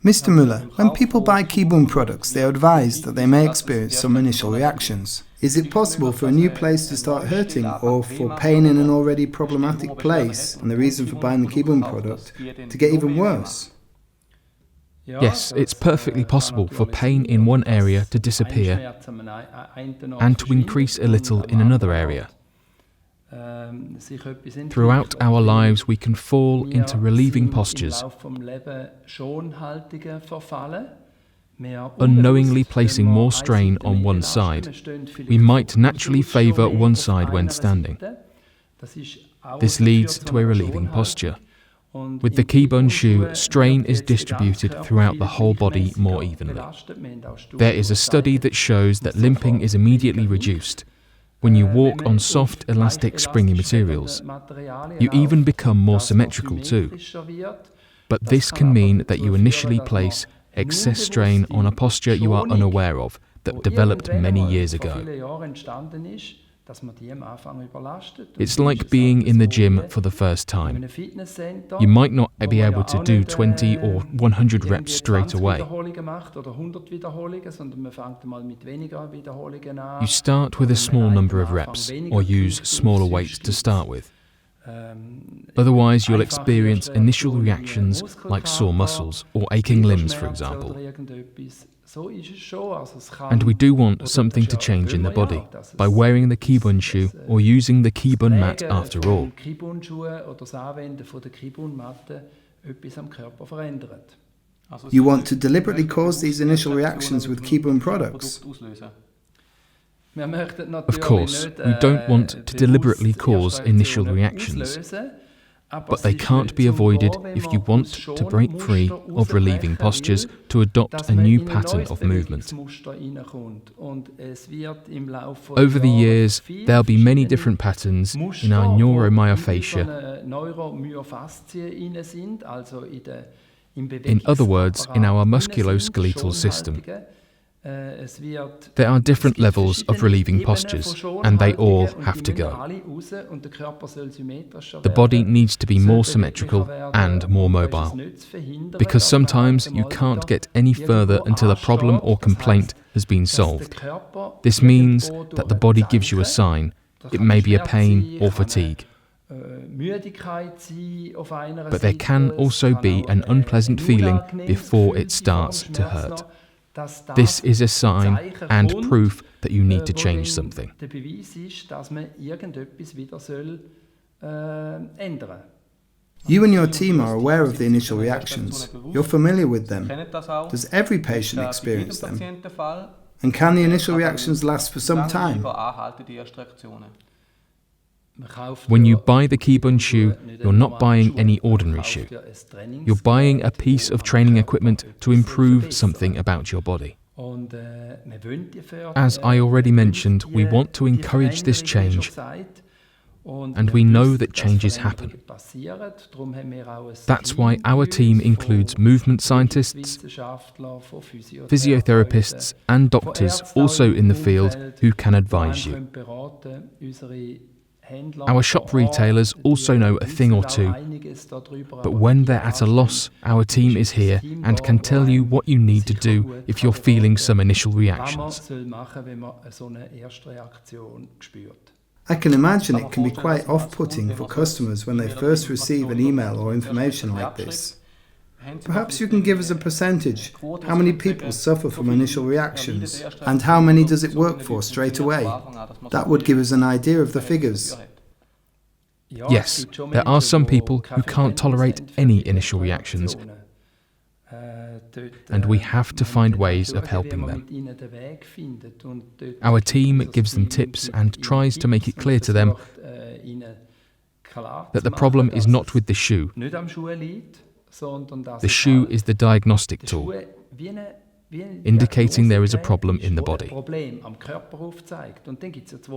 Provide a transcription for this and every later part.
Mr. Müller, when people buy Kibun products, they are advised that they may experience some initial reactions. Is it possible for a new place to start hurting, or for pain in an already problematic place, and the reason for buying the Kibun product, to get even worse? Yes, it's perfectly possible for pain in one area to disappear and to increase a little in another area. Throughout our lives, we can fall into relieving postures, unknowingly placing more strain on one side. We might naturally favour one side when standing. This leads to a relieving posture. With the Kibun shoe, strain is distributed throughout the whole body more evenly. There is a study that shows that limping is immediately reduced. When you walk on soft, elastic, springy materials, you even become more symmetrical too. But this can mean that you initially place excess strain on a posture you are unaware of, that developed many years ago. It's like being in the gym for the first time. You might not be able to do 20 or 100 reps straight away. You start with a small number of reps, or use smaller weights to start with. Otherwise, you'll experience initial reactions like sore muscles or aching limbs, for example. And we do want something to change in the body by wearing the Kibun shoe or using the Kibun mat after all. You want to deliberately cause these initial reactions with Kibun products? Of course, we don't want to deliberately cause initial reactions, but they can't be avoided if you want to break free of relieving postures to adopt a new pattern of movement. Over the years, there'll be many different patterns in our neuromyofascia. In other words, in our musculoskeletal system. There are different levels of relieving postures, and they all have to go. The body needs to be more symmetrical and more mobile, because sometimes you can't get any further until a problem or complaint has been solved. This means that the body gives you a sign. It may be a pain or fatigue. But there can also be an unpleasant feeling before it starts to hurt. This is a sign and proof that you need to change something. You and your team are aware of the initial reactions. You're familiar with them. Does every patient experience them? And can the initial reactions last for some time? When you buy the Kibun shoe, you're not buying any ordinary shoe. You're buying a piece of training equipment to improve something about your body. As I already mentioned, we want to encourage this change, and we know that changes happen. That's why our team includes movement scientists, physiotherapists, and doctors also in the field who can advise you. Our shop retailers also know a thing or two, but when they're at a loss, our team is here and can tell you what you need to do if you're feeling some initial reactions. I can imagine it can be quite off-putting for customers when they first receive an email or information like this. Perhaps you can give us a percentage. How many people suffer from initial reactions? And how many does it work for straight away? That would give us an idea of the figures. Yes, there are some people who can't tolerate any initial reactions, and we have to find ways of helping them. Our team gives them tips and tries to make it clear to them that the problem is not with the shoe. The shoe is the diagnostic tool, indicating there is a problem in the body.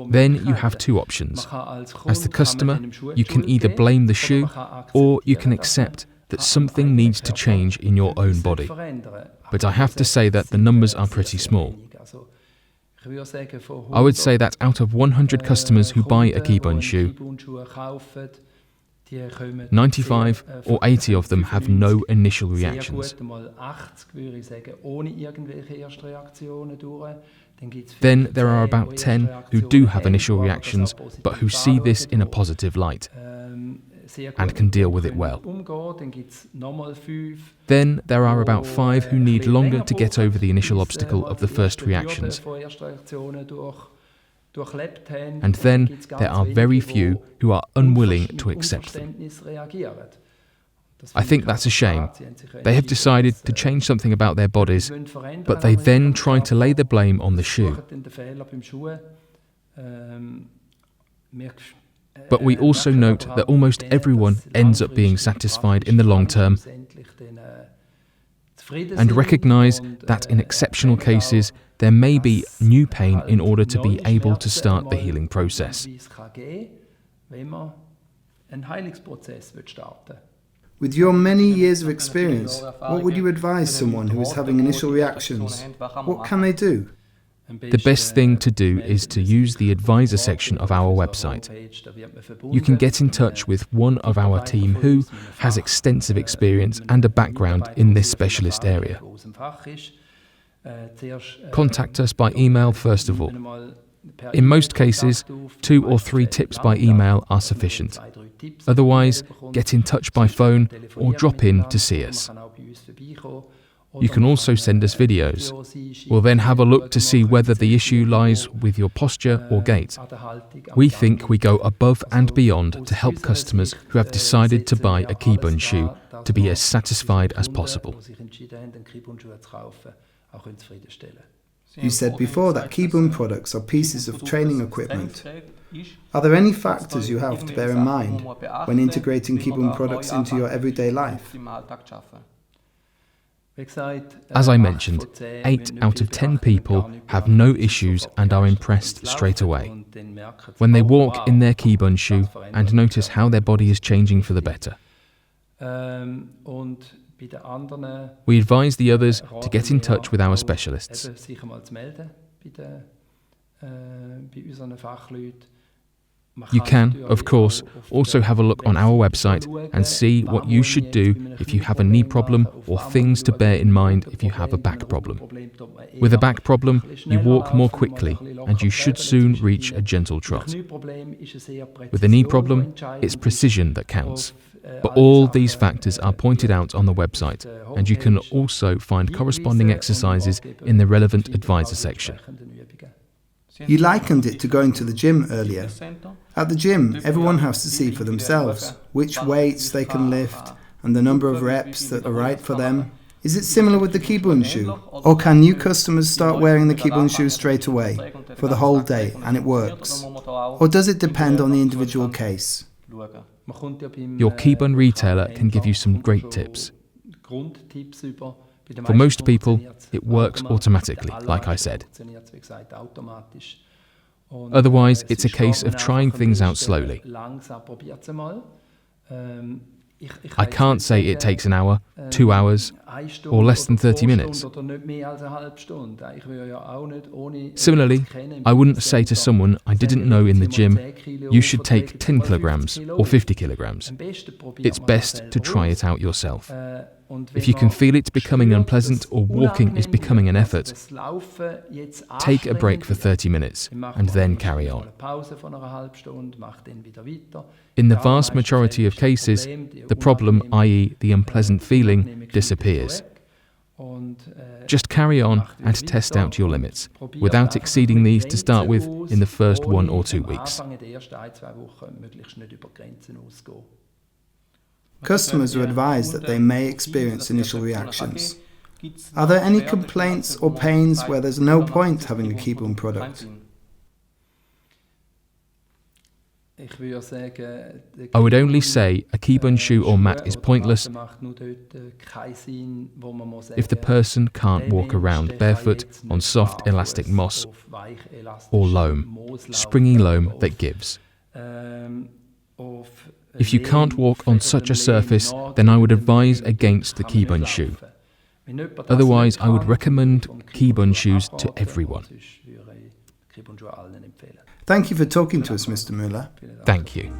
Then you have two options. As the customer, you can either blame the shoe, or you can accept that something needs to change in your own body. But I have to say that the numbers are pretty small. I would say that out of 100 customers who buy a Kibun shoe, 95 or 80 of them have no initial reactions. Then there are about 10 who do have initial reactions, but who see this in a positive light and can deal with it well. Then there are about 5 who need longer to get over the initial obstacle of the first reactions. And then there are very few who are unwilling to accept them. I think that's a shame. They have decided to change something about their bodies, but they then try to lay the blame on the shoe. But we also note that almost everyone ends up being satisfied in the long term, and recognise that in exceptional cases there may be new pain in order to be able to start the healing process. With your many years of experience, what would you advise someone who is having initial reactions? What can they do? The best thing to do is to use the advisor section of our website. You can get in touch with one of our team who has extensive experience and a background in this specialist area. Contact us by email first of all. In most cases, 2 or 3 tips by email are sufficient. Otherwise, get in touch by phone or drop in to see us. You can also send us videos. We'll then have a look to see whether the issue lies with your posture or gait. We think we go above and beyond to help customers who have decided to buy a Kibun shoe to be as satisfied as possible. You said before that Kibun products are pieces of training equipment. Are there any factors you have to bear in mind when integrating Kibun products into your everyday life? As I mentioned, 8 out of 10 people have no issues and are impressed straight away when they walk in their Kibun shoe and notice how their body is changing for the better. We advise the others to get in touch with our specialists. You can, of course, also have a look on our website and see what you should do if you have a knee problem or things to bear in mind if you have a back problem. With a back problem, you walk more quickly and you should soon reach a gentle trot. With a knee problem, it's precision that counts. But all these factors are pointed out on the website, and you can also find corresponding exercises in the relevant advisor section. You likened it to going to the gym earlier. At the gym, everyone has to see for themselves which weights they can lift and the number of reps that are right for them. Is it similar with the Kibun shoe? Or can new customers start wearing the Kibun shoe straight away, for the whole day, and it works? Or does it depend on the individual case? Your Kibun retailer can give you some great tips. For most people, it works automatically, like I said. Otherwise, it's a case of trying things out slowly. I can't say it takes an hour, 2 hours, or less than 30 minutes. Similarly, I wouldn't say to someone I didn't know in the gym, you should take 10 kilograms or 50 kilograms. It's best to try it out yourself. If you can feel it becoming unpleasant or walking is becoming an effort, take a break for 30 minutes and then carry on. In the vast majority of cases, the problem, i.e. the unpleasant feeling, disappears. Just carry on and test out your limits, without exceeding these to start with in the first 1 or 2 weeks. Customers are advised that they may experience initial reactions. Are there any complaints or pains where there's no point having a Kibun product? I would only say a Kibun shoe or mat is pointless if the person can't walk around barefoot on soft elastic moss or loam, springy loam that gives. If you can't walk on such a surface, then I would advise against the Kibun shoe. Otherwise, I would recommend Kibun shoes to everyone. Thank you for talking to us, Mr. Müller. Thank you.